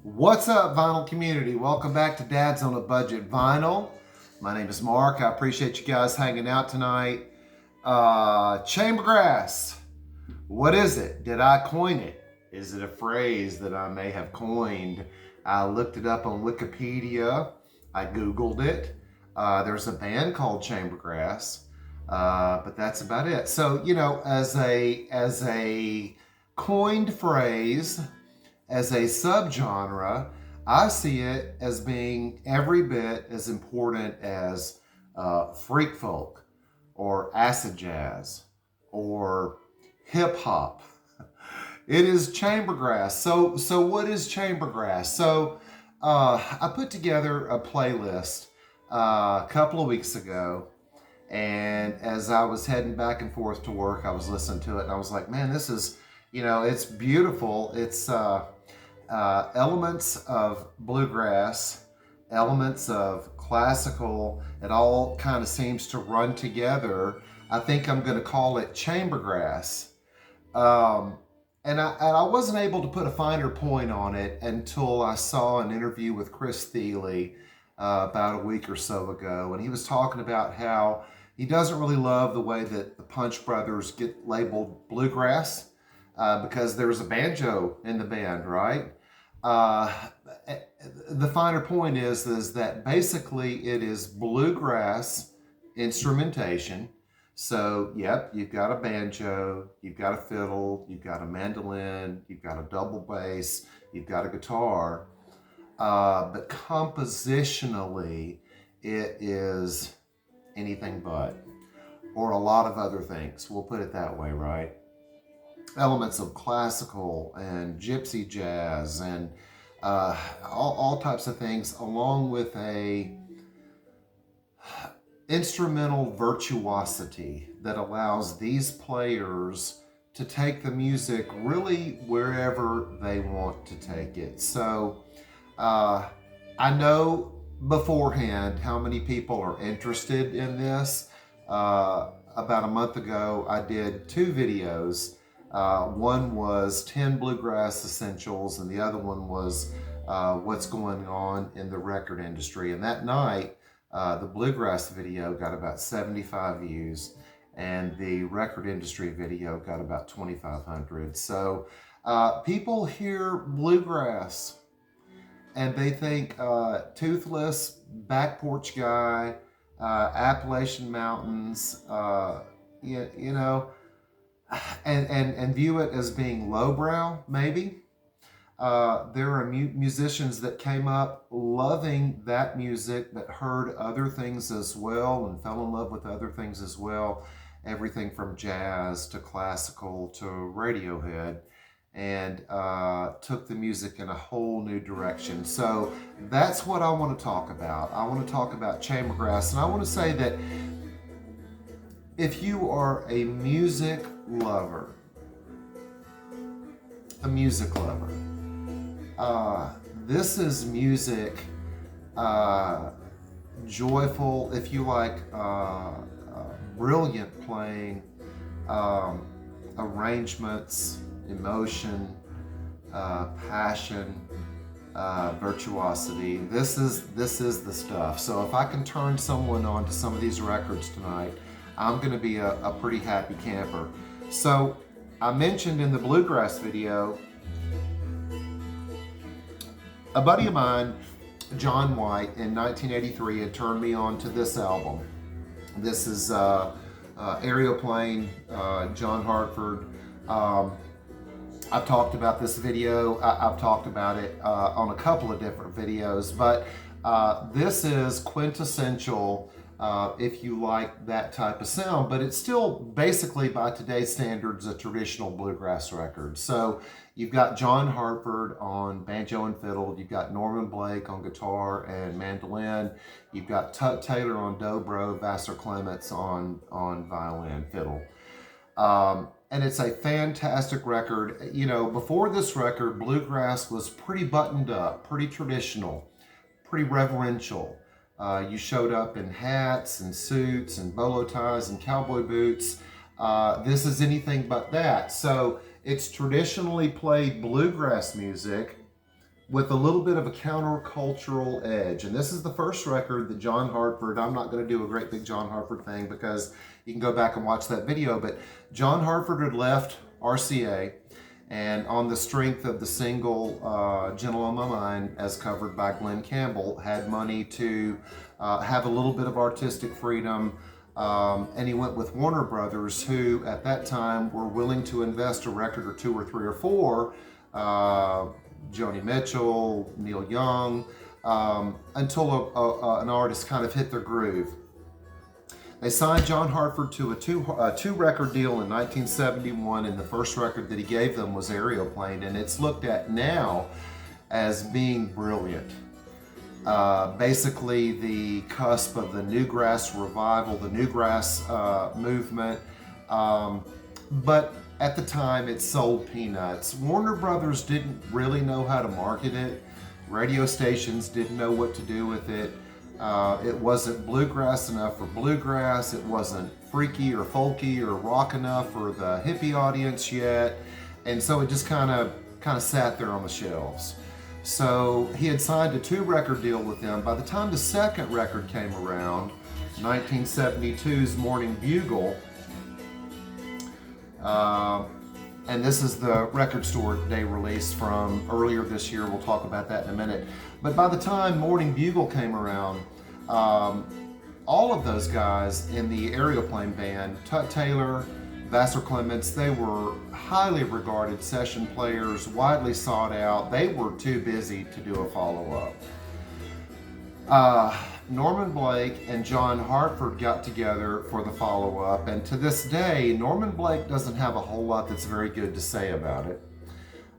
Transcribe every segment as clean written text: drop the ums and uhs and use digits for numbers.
What's up, vinyl community? Welcome back to Dad's on a Budget Vinyl. My name is Mark. I appreciate you guys hanging out tonight. ChamberGrass. What is it? Did I coin it? Is it a phrase that I may have coined? I looked it up on Wikipedia. I Googled it. There's a band called ChamberGrass, but that's about it. So, as a coined phrase, as a subgenre, I see it as being every bit as important as freak folk or acid jazz or hip hop. It is ChamberGrass. So what is ChamberGrass? So I put together a playlist a couple of weeks ago, and as I was heading back and forth to work, I was listening to it, and I was like, man, this is, it's beautiful. It's elements of bluegrass, elements of classical. It all kind of seems to run together. I think I'm going to call it ChamberGrass. And I wasn't able to put a finer point on it until I saw an interview with Chris Thiele about a week or so ago, and he was talking about how he doesn't really love the way that the Punch Brothers get labeled bluegrass because there's a banjo in the band, right? The finer point is that basically it is bluegrass instrumentation. So, yep, you've got a banjo, you've got a fiddle, you've got a mandolin, you've got a double bass, you've got a guitar. But compositionally, it is anything but, or a lot of other things. We'll put it that way, right? Elements of classical and gypsy jazz and all types of things, along with a instrumental virtuosity that allows these players to take the music really wherever they want to take it. So I know beforehand how many people are interested in this. About a month ago, I did two videos. One was 10 bluegrass essentials, and the other one was what's going on in the record industry. And that night, the bluegrass video got about 75 views, and the record industry video got about 2,500. So people hear bluegrass and they think toothless back porch guy, Appalachian Mountains, and view it as being lowbrow, maybe. There are musicians that came up loving that music, but heard other things as well and fell in love with other things as well. Everything from jazz to classical to Radiohead, and took the music in a whole new direction. So that's what I want to talk about. I want to talk about ChamberGrass, and I want to say that if you are a music lover, this is music, joyful, if you like, brilliant playing, arrangements, emotion, passion, virtuosity. This is the stuff. So if I can turn someone on to some of these records tonight, I'm going to be a pretty happy camper. So I mentioned in the bluegrass video, a buddy of mine, John White, in 1983 had turned me on to this album. This is Aeroplane, John Hartford. I've talked about this video. I've talked about it on a couple of different videos, but this is quintessential if you like that type of sound, but it's still basically, by today's standards, a traditional bluegrass record. So you've got John Hartford on banjo and fiddle, you've got Norman Blake on guitar and mandolin, you've got Tut Taylor on dobro, Vassar Clements on violin, fiddle. And it's a fantastic record. Before this record, bluegrass was pretty buttoned up, pretty traditional, pretty reverential. You showed up in hats and suits and bolo ties and cowboy boots. This is anything but that. So it's traditionally played bluegrass music with a little bit of a countercultural edge. And this is the first record that John Hartford, I'm not going to do a great big John Hartford thing because you can go back and watch that video, but John Hartford had left RCA, and on the strength of the single Gentle on My Mind, as covered by Glenn Campbell, had money to have a little bit of artistic freedom. And he went with Warner Brothers, who at that time were willing to invest a record or two or three or four, Joni Mitchell, Neil Young, until an artist kind of hit their groove. They signed John Hartford to a two record deal in 1971, and the first record that he gave them was Aeroplane, and it's looked at now as being brilliant. Basically the cusp of the Newgrass revival, the Newgrass movement, but at the time it sold peanuts. Warner Brothers didn't really know how to market it. Radio stations didn't know what to do with it. It wasn't bluegrass enough for bluegrass. It wasn't freaky or folky or rock enough for the hippie audience yet. And so it just kind of sat there on the shelves. So he had signed a 2-record deal with them. By the time the second record came around, 1972's Morning Bugle, and this is the record store day release from earlier this year. We'll talk about that in a minute. But by the time Morning Bugle came around, all of those guys in the Aeroplane band, Tut Taylor, Vassar Clements, they were highly regarded session players, widely sought out. They were too busy to do a follow-up. Norman Blake and John Hartford got together for the follow-up, and to this day, Norman Blake doesn't have a whole lot that's very good to say about it.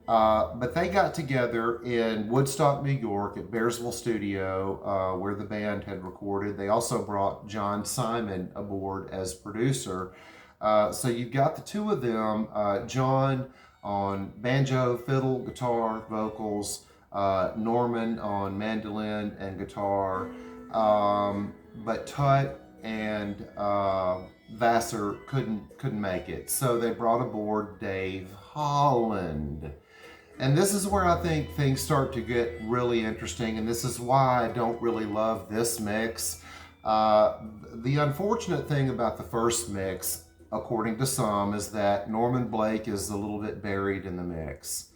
But they got together in Woodstock, New York at Bearsville Studio, where the band had recorded. They also brought John Simon aboard as producer. So you've got the two of them, John on banjo, fiddle, guitar, vocals, Norman on mandolin and guitar, but Tut and Vassar couldn't make it. So they brought aboard Dave Holland. And this is where I think things start to get really interesting, and this is why I don't really love this mix. The unfortunate thing about the first mix, according to some, is that Norman Blake is a little bit buried in the mix.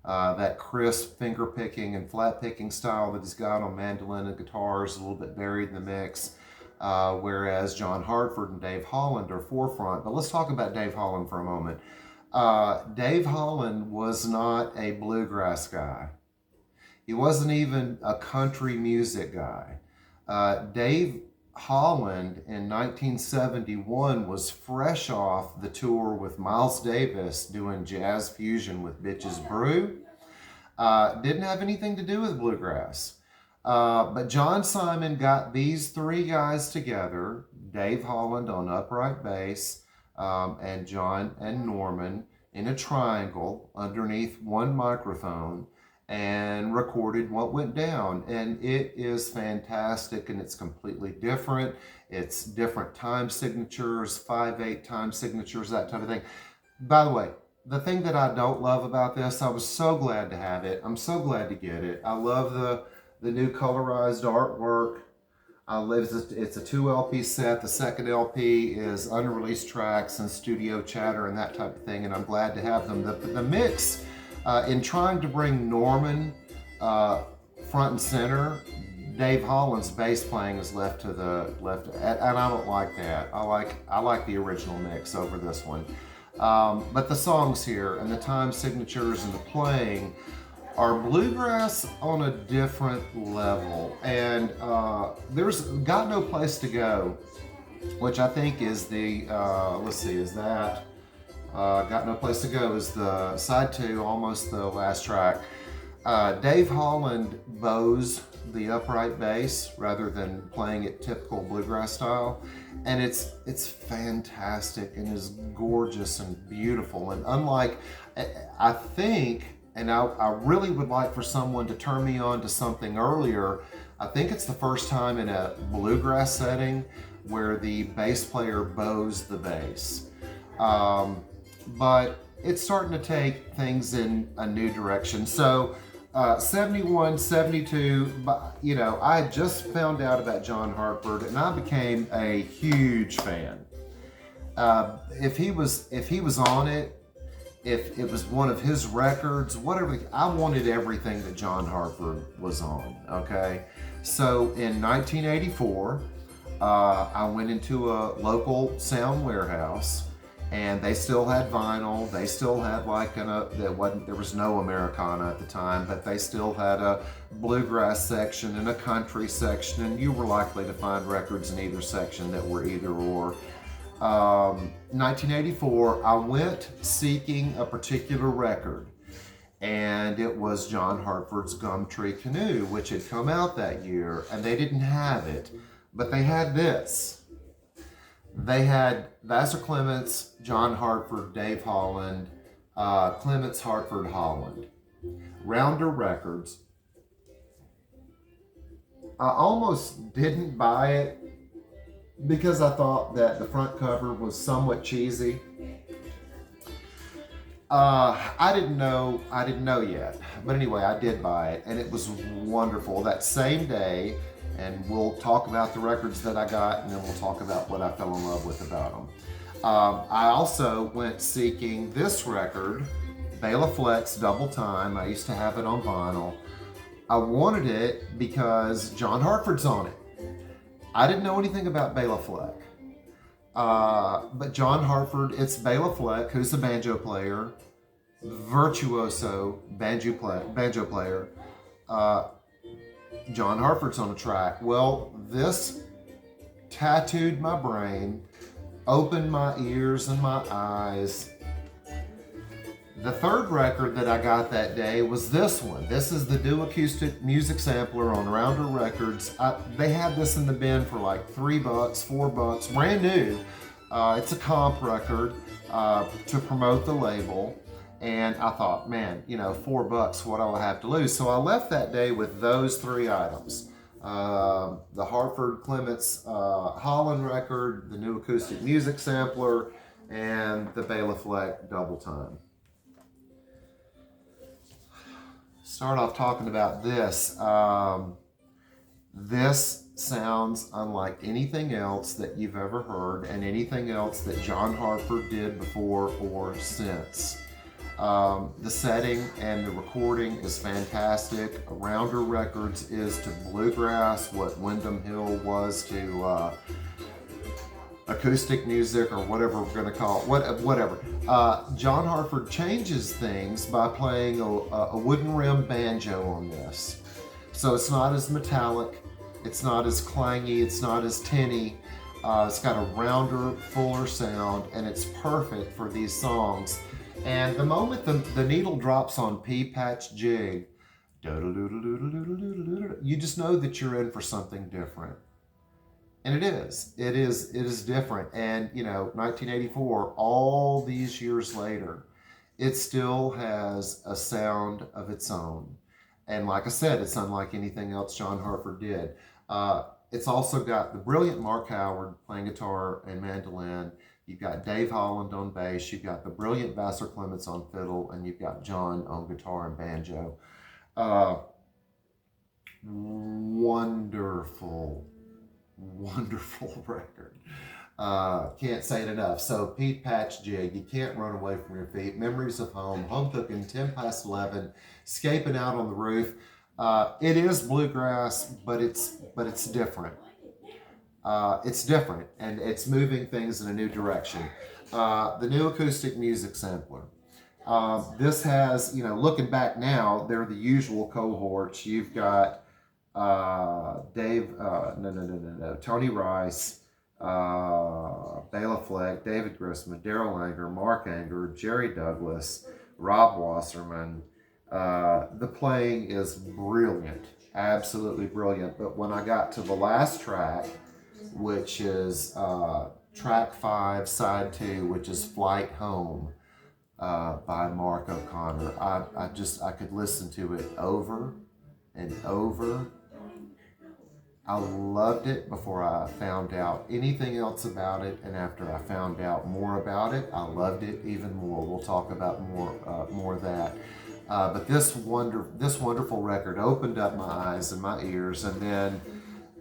That crisp finger picking and flat picking style that he's got on mandolin and guitar is a little bit buried in the mix, whereas John Hartford and Dave Holland are forefront. But let's talk about Dave Holland for a moment. Dave Holland was not a bluegrass guy. He wasn't even a country music guy. Dave Holland in 1971 was fresh off the tour with Miles Davis doing jazz fusion with Bitches Brew. Didn't have anything to do with bluegrass. But John Simon got these three guys together, Dave Holland on upright bass, and John and Norman in a triangle underneath one microphone, and recorded What Went Down. And it is fantastic, and it's completely different. It's different time signatures, 5/8 time signatures, that type of thing. By the way, the thing that I don't love about this, I was so glad to have it. I'm so glad to get it. I love the new colorized artwork. It's a 2 LP set. The second LP is unreleased tracks and studio chatter and that type of thing, and I'm glad to have them. The mix, in trying to bring Norman front and center, Dave Holland's bass playing is left to the left, and I don't like that. I like the original mix over this one. But the songs here and the time signatures and the playing are bluegrass on a different level. And there's Got No Place to Go, which I think is the, Got No Place to Go is the side 2, almost the last track. Dave Holland bows the upright bass rather than playing it typical bluegrass style, and it's fantastic and is gorgeous and beautiful. And unlike, I think, and I really would like for someone to turn me on to something earlier, I think it's the first time in a bluegrass setting where the bass player bows the bass. But it's starting to take things in a new direction. So 71, 72, but I had just found out about John Hartford and I became a huge fan. If he was on it, if it was one of his records, whatever, I wanted everything that John Hartford was on. Okay, so in 1984, I went into a local sound warehouse, and they still had vinyl. They still had there was no Americana at the time, but they still had a bluegrass section and a country section, and you were likely to find records in either section that were either or. 1984, I went seeking a particular record, and it was John Hartford's Gumtree Canoe, which had come out that year, and they didn't have it, but they had this. They had Vassar Clements, John Hartford, Dave Holland, Clements, Hartford, Holland. Rounder Records. I almost didn't buy it because I thought that the front cover was somewhat cheesy. I didn't know yet, but anyway, I did buy it, and it was wonderful. That same day, and we'll talk about the records that I got, and then we'll talk about what I fell in love with about them. I also went seeking this record, Bela Fleck's Double Time. I used to have it on vinyl. I wanted it because John Hartford's on it. I didn't know anything about Bela Fleck. But John Hartford, it's Bela Fleck, who's a banjo player, virtuoso banjo player. John Hartford's on the track. Well, this tattooed my brain, opened my ears and my eyes. The third record that I got that day was this one. This is the Do Acoustic Music Sampler on Rounder Records. They had this in the bin for like $3, $4, brand new. It's a comp record to promote the label. And I thought, man, $4, what do I have to lose? So I left that day with those three items. The Hartford Clements Holland record, the new acoustic music sampler, and the Bela Fleck Double Time. Start off talking about this. This sounds unlike anything else that you've ever heard and anything else that John Hartford did before or since. The setting and the recording is fantastic. Rounder Records is to bluegrass what Windham Hill was to acoustic music, or whatever we're going to call it, whatever. John Hartford changes things by playing a wooden rim banjo on this. So it's not as metallic, it's not as clangy, it's not as tinny. It's got a rounder, fuller sound, and it's perfect for these songs. And the moment the needle drops on P patch jig, you just know that you're in for something different. And it is different. And 1984, all these years later, it still has a sound of its own. And like I said, it's unlike anything else John Hartford did. It's also got the brilliant Mark Howard playing guitar and mandolin. You've got Dave Holland on bass. You've got the brilliant Vassar Clements on fiddle, and you've got John on guitar and banjo. Wonderful record. Can't say it enough. So Pete Patch Jig, You Can't Run Away From Your Feet, Memories of Home, Home Cooking, 10 Past 11, Escaping Out on the Roof. It is bluegrass, but it's different. It's different, and it's moving things in a new direction. The new acoustic music sampler. This has, looking back now, they're the usual cohorts. You've got Tony Rice, Bela Fleck, David Grisman, Daryl Anger, Mark Anger, Jerry Douglas, Rob Wasserman. The playing is brilliant, absolutely brilliant. But when I got to the last track, which is track 5, side 2, which is Flight Home by Mark O'Connor, I could listen to it over and over. I loved it before I found out anything else about it, and after I found out more about it, I loved it even more. We'll talk about more of that. But this wonderful record opened up my eyes and my ears, and then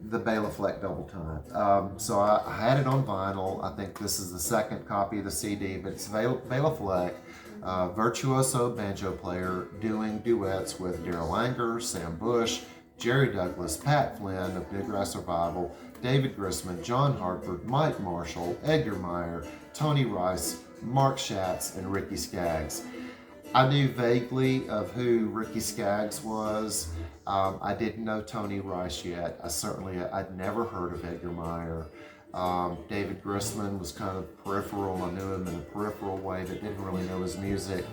the Bela Fleck Double Time. So I had it on vinyl. I think this is the second copy of the CD, but it's Bela Fleck, virtuoso banjo player, doing duets with Darrell Anger, Sam Bush, Jerry Douglas, Pat Flynn of Bluegrass Revival, David Grisman, John Hartford, Mike Marshall, Edgar Meyer, Tony Rice, Mark Schatz, and Ricky Skaggs. I knew vaguely of who Ricky Skaggs was. I didn't know Tony Rice yet. I'd never heard of Edgar Meyer. David Grisman was kind of peripheral. I knew him in a peripheral way, but didn't really know his music.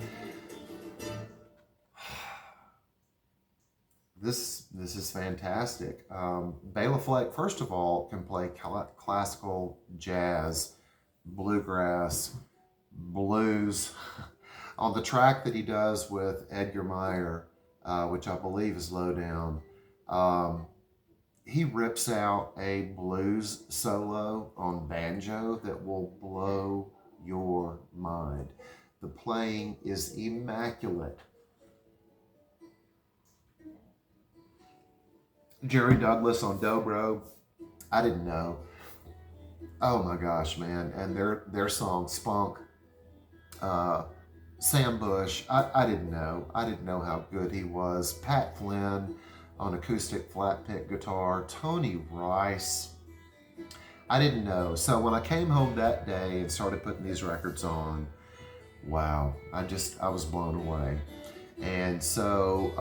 This is fantastic. Bela Fleck, first of all, can play classical, jazz, bluegrass, blues. On the track that he does with Edgar Meyer, which I believe is Lowdown, he rips out a blues solo on banjo that will blow your mind. The playing is immaculate. Jerry Douglas on dobro, I didn't know. Oh my gosh, man. And their song Spunk, Sam Bush, I didn't know. I didn't know how good he was. Pat Flynn on acoustic flat pick guitar. Tony Rice, I didn't know. So when I came home that day and started putting these records on, wow, I was blown away. And so,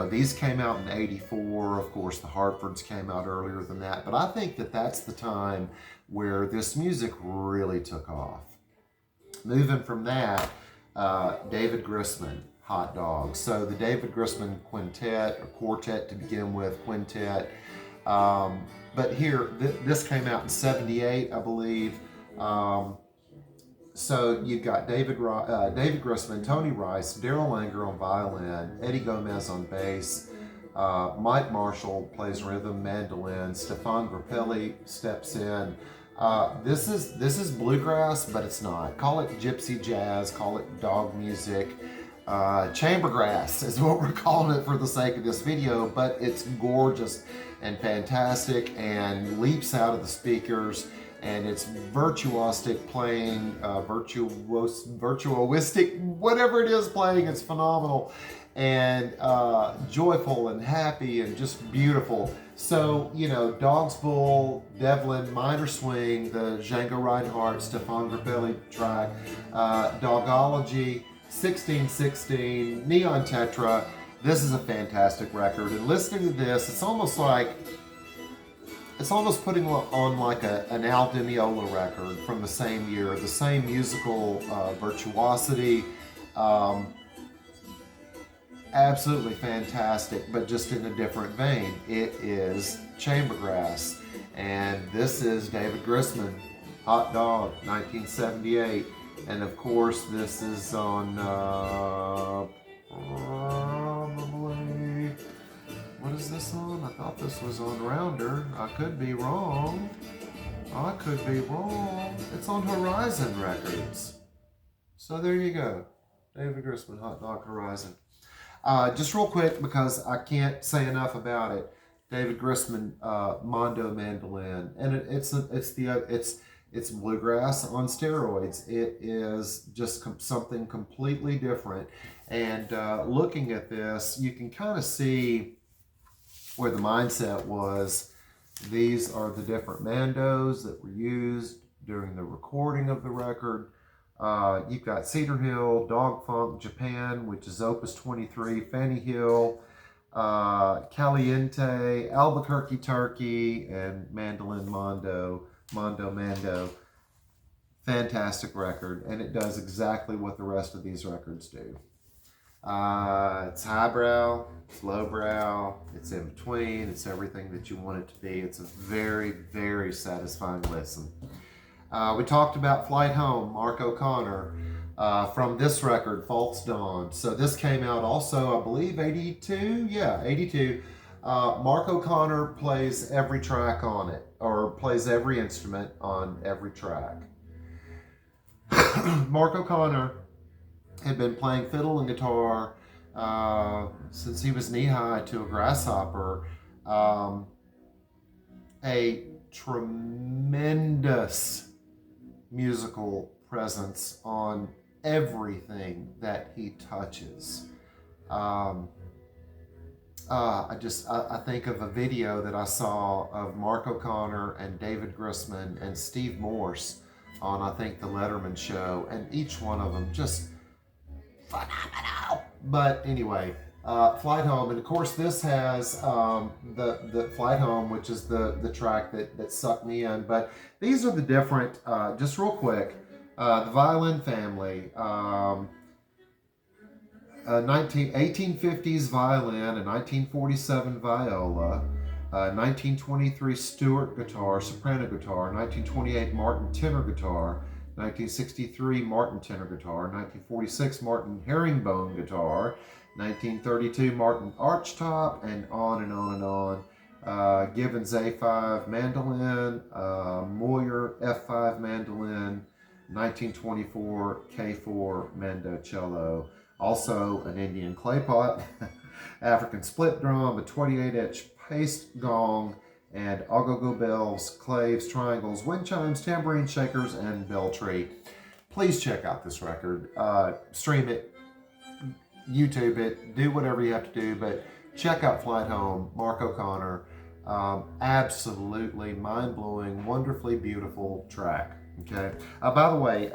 these came out in '84. Of course, the Hartfords came out earlier than that. But I think that that's the time where this music really took off. Moving from that, David Grisman, Hot Dog. So the David Grisman Quintet, or quartet to begin with, quintet. But here, this came out in '78, I believe. So you've got David Grisman, Tony Rice, Darrell Anger on violin, Eddie Gomez on bass, Mike Marshall plays rhythm, mandolin, Stefan Grappelli steps in. This is bluegrass, but it's not. Call it gypsy jazz, call it dog music. ChamberGrass is what we're calling it for the sake of this video, but it's gorgeous and fantastic and leaps out of the speakers. And it's virtuosic playing, virtuoistic, whatever it is playing, it's phenomenal. And joyful and happy and just beautiful. So, Dog's Bull, Devlin, Minor Swing, the Django Reinhardt, Stefan Grappelli track, Dogology, 1616, Neon Tetra. This is a fantastic record. And listening to this, it's almost putting on like an Al Di Meola record from the same year, the same musical virtuosity. Absolutely fantastic, but just in a different vein. It is ChamberGrass, and this is David Grisman, Hot Dog, 1978. And of course, this is on probably... What is this on? I thought this was on Rounder. I could be wrong. It's on Horizon Records. So there you go. David Grisman, Hot Dog, Horizon. Just real quick, because I can't say enough about it. David Grisman, Mondo mandolin, and it's bluegrass on steroids. It is just something completely different. And looking at this, you can kind of see where the mindset was. These are the different mandos that were used during the recording of the record. You've got Cedar Hill, Dog Funk, Japan, which is Opus 23, Fanny Hill, Caliente, Albuquerque Turkey, and Mandolin Mando. Fantastic record, and it does exactly what the rest of these records do. It's highbrow, it's lowbrow, it's in between, it's everything that you want it to be. It's a very, very satisfying listen. We talked about Flight Home, Mark O'Connor, from this record, False Dawn. So this came out also, I believe, 82? Yeah, 82. Mark O'Connor plays every track on it, or plays every instrument on every track. Mark O'Connor had been playing fiddle and guitar since he was knee-high to a grasshopper. Um, a tremendous musical presence on everything that he touches. Um, I think of a video that I saw of Mark O'Connor and David Grossman and Steve Morse on, I think, the Letterman show, and each one of them just phenomenal. But anyway, Flight Home, and of course this has the Flight Home, which is the track that sucked me in. But these are the different, just real quick, the Violin Family. 1850s violin, a 1947 viola, 1923 Stewart guitar, soprano guitar, 1928 Martin tenor guitar, 1963 Martin tenor guitar, 1946 Martin herringbone guitar, 1932 Martin archtop, and on and on and on. Gibbons A5 mandolin, Moyer F5 mandolin, 1924 K4 mandocello. Also an Indian clay pot, African split drum, a 28-inch paste gong, and agogo bells, claves, triangles, wind chimes, tambourine shakers, and bell tree. Please check out this record. Stream it, YouTube it, do whatever you have to do, but check out Flight Home, Mark O'Connor. Absolutely mind-blowing, wonderfully beautiful track. Okay. By the way,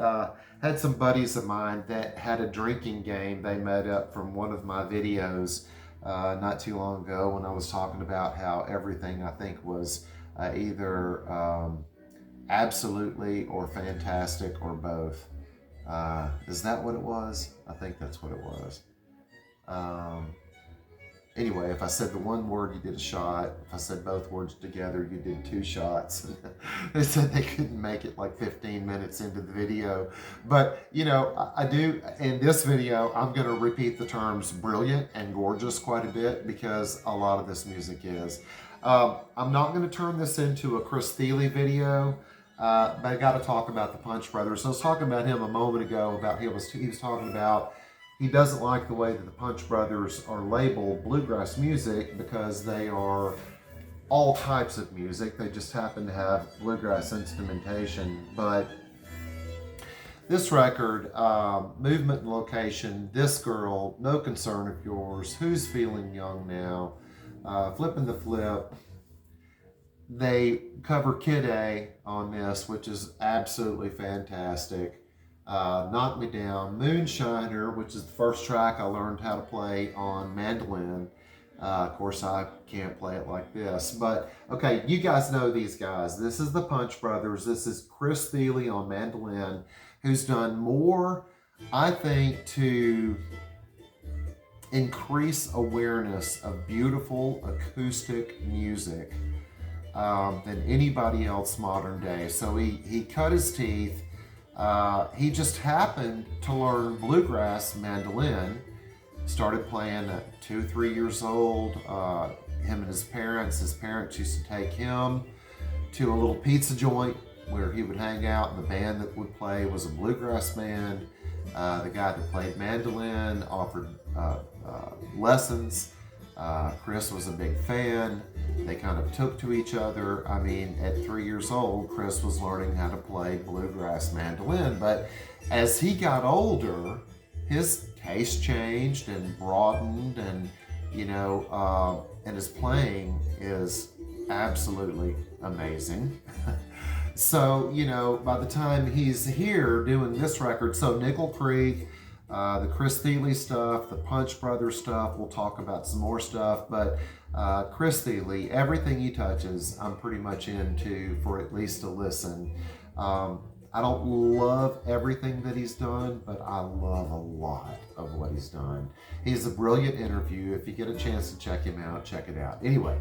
had some buddies of mine that had a drinking game they made up from one of my videos not too long ago, when I was talking about how everything, I think, was either absolutely or fantastic or both. Is that what it was? I think that's what it was. Anyway, if I said the one word, you did a shot. If I said both words together, you did 2 shots. They said they couldn't make it like 15 minutes into the video. But, you know, I do, in this video, I'm going to repeat the terms brilliant and gorgeous quite a bit, because a lot of this music is. I'm not going to turn this into a Chris Thile video, but I got to talk about the Punch Brothers. I was talking about him a moment ago, about he was talking about he doesn't like the way that the Punch Brothers are labeled bluegrass music, because they are all types of music. They just happen to have bluegrass instrumentation. But this record, Movement and Location, This Girl, No Concern of Yours, Who's Feeling Young Now, Flipping the Flip. They cover Kid A on this, which is absolutely fantastic. Knock Me Down, Moonshiner, which is the first track I learned how to play on mandolin. Of course, I can't play it like this, but okay, you guys know these guys. This is the Punch Brothers. This is Chris Thile on mandolin, who's done more, I think, to increase awareness of beautiful acoustic music than anybody else modern day. So he cut his teeth. He just happened to learn bluegrass mandolin, started playing at 2-3 years old. Him and his parents used to take him to a little pizza joint where he would hang out, and the band that would play was a bluegrass band. The guy that played mandolin offered lessons. Chris was a big fan. They kind of took to each other. I mean, at 3 years old, Chris was learning how to play bluegrass mandolin. But as he got older, his taste changed and broadened, and and his playing is absolutely amazing. So, by the time he's here doing this record, so Nickel Creek, the Chris Thile stuff, the Punch Brothers stuff, we'll talk about some more stuff, but Chris Thile, everything he touches, I'm pretty much into for at least a listen. I don't love everything that he's done, but I love a lot of what he's done. He's a brilliant interview. If you get a chance to check him out, check it out. Anyway,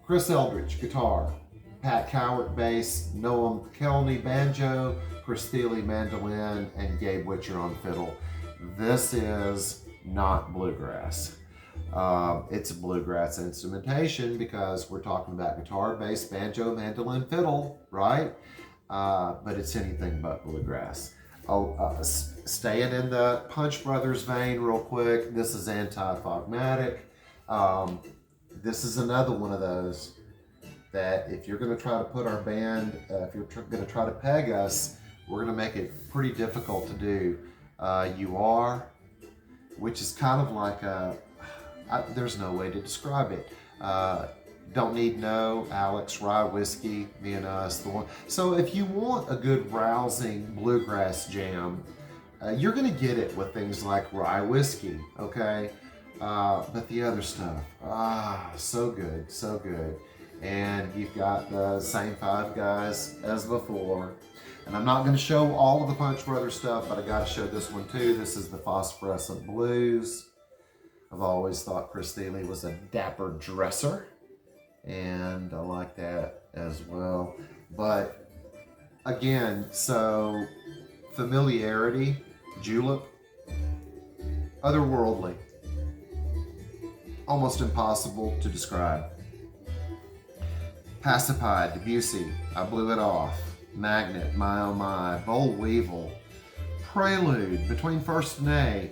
Chris Eldridge, guitar, Pat Cowart, bass, Noam Kelney, banjo, Chris Thile, mandolin, and Gabe Witcher on fiddle. This is not bluegrass. It's a bluegrass instrumentation, because we're talking about guitar, bass, banjo, mandolin, fiddle, right? But it's anything but bluegrass. Staying in the Punch Brothers vein real quick, this is Anti-Phogmatic. This is another one of those that if you're going to try to put our band, if you're going to try to peg us, we're going to make it pretty difficult to do. You Are, which is kind of like there's no way to describe it. Don't Need No, Alex, Rye Whiskey, Me and Us, the one. So if you want a good rousing bluegrass jam, you're going to get it with things like Rye Whiskey, okay? But the other stuff, so good, so good. And you've got the same five guys as before. And I'm not going to show all of the Punch Brothers stuff, but I got to show this one too. This is the Phosphorescent Blues. I've always thought Chris Thile was a dapper dresser, and I like that as well. But again, so Familiarity, Julep, Otherworldly, almost impossible to describe. Pacified, Debussy, I Blew It Off, Magnet, My Oh My, Boll Weevil, Prelude, Between First and A.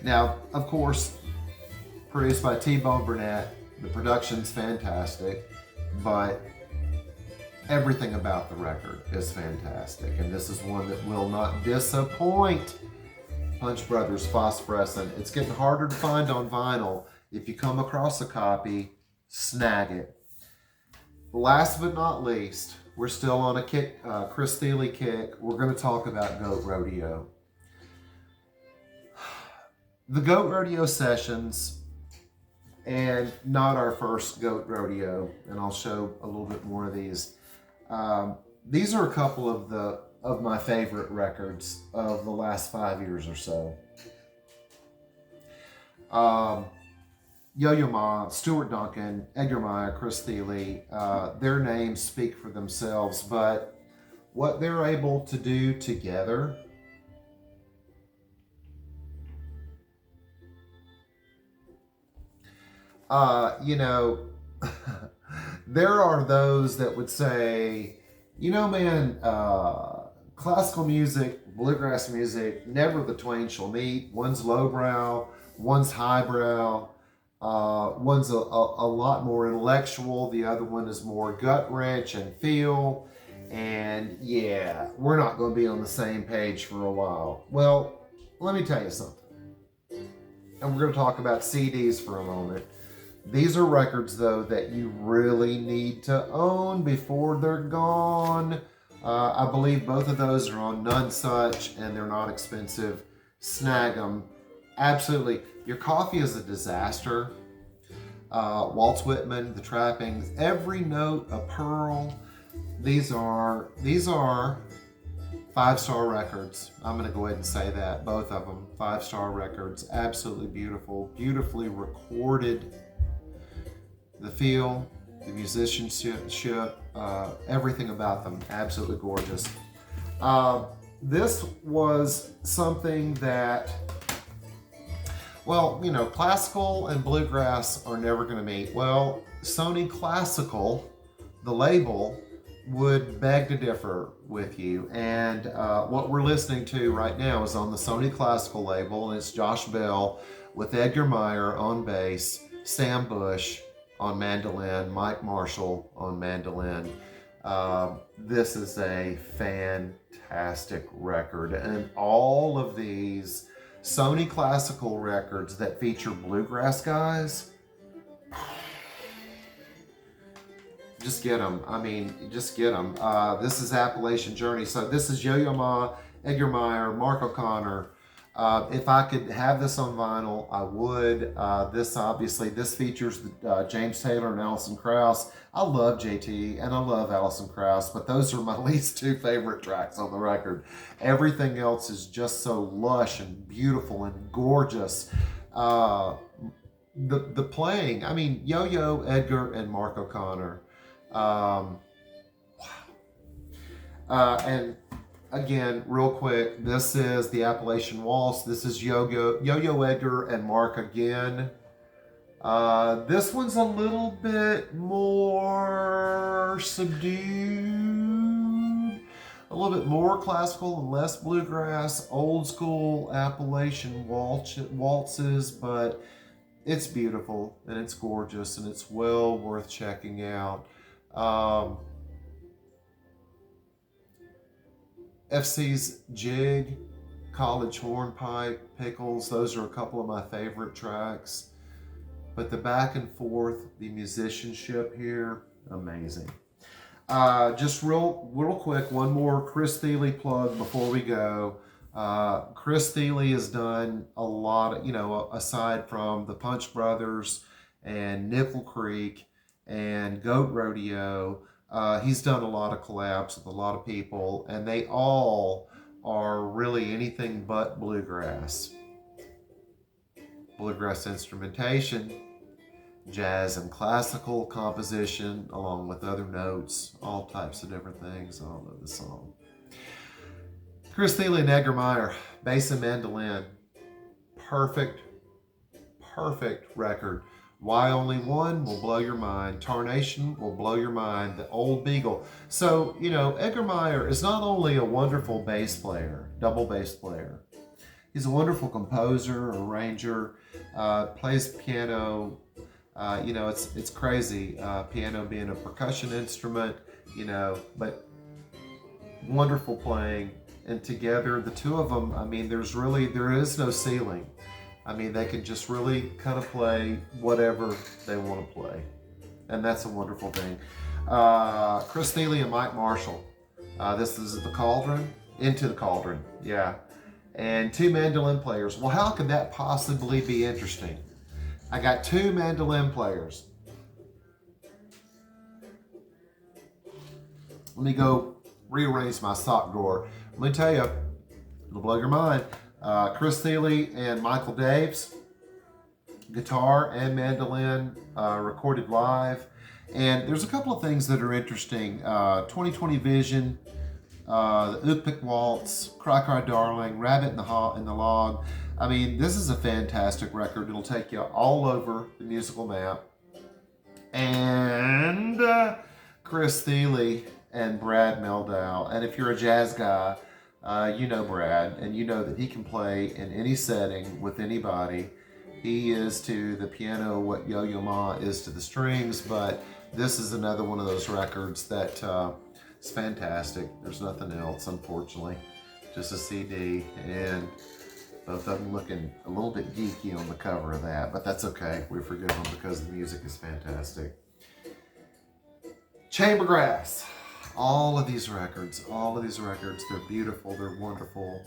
Now, of course, produced by T-Bone Burnett, the production's fantastic, but everything about the record is fantastic, and this is one that will not disappoint. Punch Brothers Phosphorescent. It's getting harder to find on vinyl. If you come across a copy, snag it. Last but not least, we're still on a kick, Chris Thile kick. We're going to talk about Goat Rodeo. The Goat Rodeo sessions, and not our first Goat Rodeo, and I'll show a little bit more of these. These are a couple of my favorite records of the last 5 years or so. Yo-Yo Ma, Stuart Duncan, Edgar Meyer, Chris Thile, their names speak for themselves, but what they're able to do together, there are those that would say, man, classical music, bluegrass music, never the twain shall meet. One's lowbrow, one's highbrow. One's a lot more intellectual. The other one is more gut wrench and feel. And yeah, we're not going to be on the same page for a while. Well, let me tell you something. And we're going to talk about CDs for a moment. These are records, though, that you really need to own before they're gone. I believe both of those are on None Such, and they're not expensive. Snag them. Absolutely. Your Coffee is a Disaster. Waltz Whitman, The Trappings, Every Note a Pearl. These are 5-star records. I'm going to go ahead and say that. Both of them, 5-star records. Absolutely beautiful. Beautifully recorded. The feel, the musicianship, everything about them, absolutely gorgeous. This was something that, well, classical and bluegrass are never going to meet. Well, Sony Classical, the label, would beg to differ with you. And what we're listening to right now is on the Sony Classical label, and it's Josh Bell with Edgar Meyer on bass, Sam Bush on mandolin, Mike Marshall on mandolin. This is a fantastic record, and all of these Sony Classical records that feature bluegrass guys, just get them. Just get them. This is Appalachian Journey. So this is Yo-Yo Ma, Edgar Meyer, Mark O'Connor. If I could have this on vinyl, I would. This features James Taylor and Alison Krauss. I love JT and I love Alison Krauss, but those are my least two favorite tracks on the record. Everything else is just so lush and beautiful and gorgeous. The playing, Yo-Yo, Edgar, and Mark O'Connor. Wow. And again, real quick, this is the Appalachian Waltz. This is Yo-Yo Edgar and Mark again. This one's a little bit more subdued. little bit more classical and less bluegrass, old school Appalachian waltzes, but it's beautiful and it's gorgeous and it's well worth checking out. FC's Jig, College Hornpipe, Pickles, those are a couple of my favorite tracks. But the back and forth, the musicianship here, amazing. Just real quick, one more Chris Thile plug before we go. Chris Thile has done a lot of, aside from the Punch Brothers and Nickel Creek and Goat Rodeo, he's done a lot of collabs with a lot of people, and they all are really anything but bluegrass. Bluegrass instrumentation, jazz and classical composition, along with other notes, all types of different things. I love the song. Chris Thile and Edgar Meyer, bass and mandolin. Perfect record. Why Only One will blow your mind. Tarnation will blow your mind. The Old Beagle. So, Edgar Meyer is not only a wonderful bass player, double bass player. He's a wonderful composer, arranger, plays piano. It's crazy. Piano being a percussion instrument, but wonderful playing. And together, the two of them, there is no ceiling. They can just really kind of play whatever they want to play. And that's a wonderful thing. Chris Thile and Mike Marshall. This is the Cauldron, Into the Cauldron, yeah. And two mandolin players. Well, how could that possibly be interesting? I got two mandolin players. Let me go rearrange my sock drawer. Let me tell you, it'll blow your mind. Chris Thile and Michael Daves, guitar and mandolin, recorded live. And there's a couple of things that are interesting. 2020 Vision, the Ukpik Waltz, Cry Cry Darling, Rabbit in the Log. This is a fantastic record. It'll take you all over the musical map. And Chris Thile and Brad Meldow. And if you're a jazz guy, you know Brad, and you know that he can play in any setting with anybody. He is to the piano what Yo-Yo Ma is to the strings, but this is another one of those records that is fantastic. There's nothing else, unfortunately. Just a CD, and both of them looking a little bit geeky on the cover of that, but that's okay. We forgive them because the music is fantastic. ChamberGrass. All of these records, they're beautiful, they're wonderful,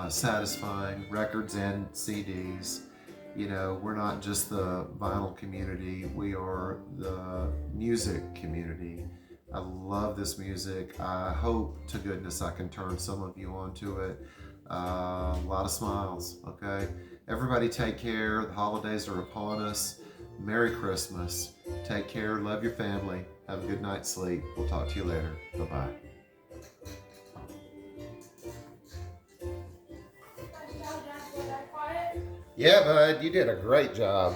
satisfying records and CDs. We're not just the vinyl community, we are the music community. I love this music. I hope to goodness I can turn some of you onto it. A lot of smiles, okay? Everybody take care. The holidays are upon us. Merry Christmas. Take care. Love your family. Have a good night's sleep. We'll talk to you later. Bye-bye. Yeah, bud. You did a great job.